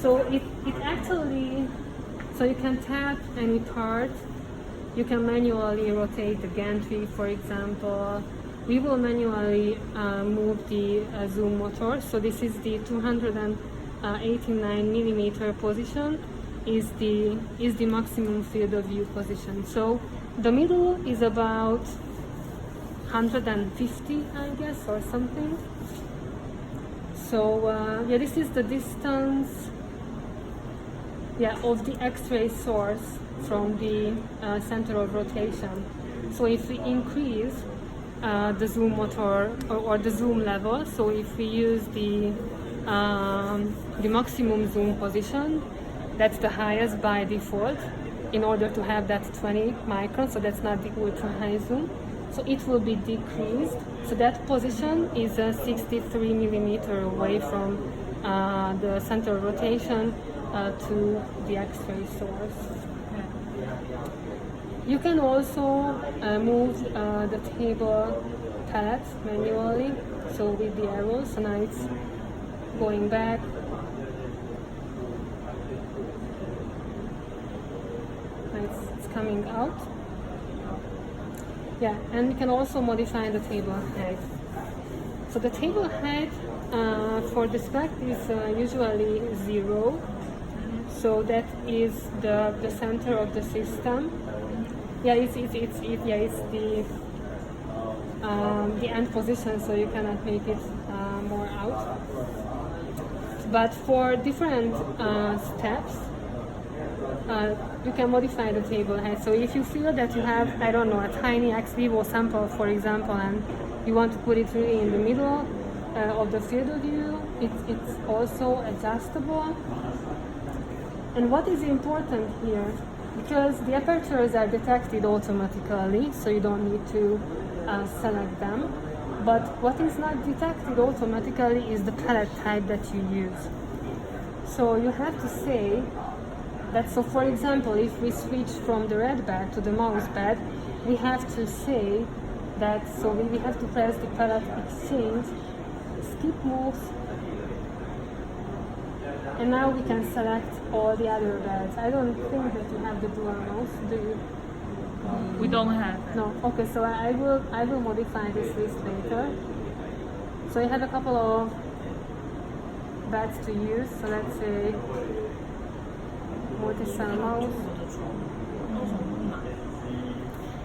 So it actually, so you can tap any part. You can manually rotate the gantry, for example. We will manually move the zoom motor. So this is the 289 millimeter position, is the maximum field of view position. So the middle is about 150, I guess, or something. So yeah, this is the distance, yeah, of the X-ray source from the center of rotation. So if we increase the zoom motor or the zoom level, so if we use the maximum zoom position, that's the highest by default, in order to have that 20 microns, so that's not the ultra high zoom. So it will be decreased. So that position is 63 millimeter away from the center of rotation to the X-ray source. You can also move the table palette manually, so with the arrows. So now it's going back. It's coming out. Yeah, and you can also modify the table height. So the table height for the spec is usually 0. So that is the center of the system. Yeah, it's the end position, so you cannot make it more out. But for different steps, you can modify the table height. So if you feel that you have, I don't know, a tiny ex vivo sample, for example, and you want to put it really in the middle of the field of view, it's also adjustable. And what is important here, because the apertures are detected automatically, so you don't need to select them. But what is not detected automatically is the palette type that you use. So you have to say that, so for example, if we switch from the red bed to the mouse bed, we have to say that, so we have to press the palette exchange, skip moves, and now we can select all the other beds. I don't think that you have the dual mouse, do you? We don't have it. No. Okay, so I will modify this list later. So I have a couple of beds to use. So let's say multi-cell mouse.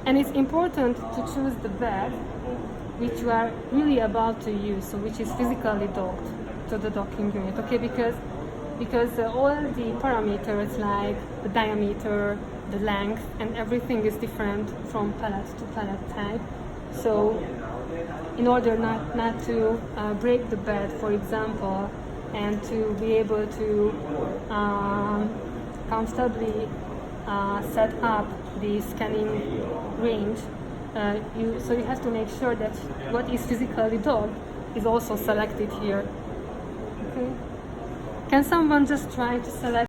And it's important to choose the bed which you are really about to use, so which is physically docked to the docking unit. Okay, because all the parameters like the diameter, the length, and everything is different from pallet to pallet type. So in order not to break the bed, for example, and to be able to comfortably set up the scanning range, so you have to make sure that what is physically docked is also selected here. Okay. Can someone just try to select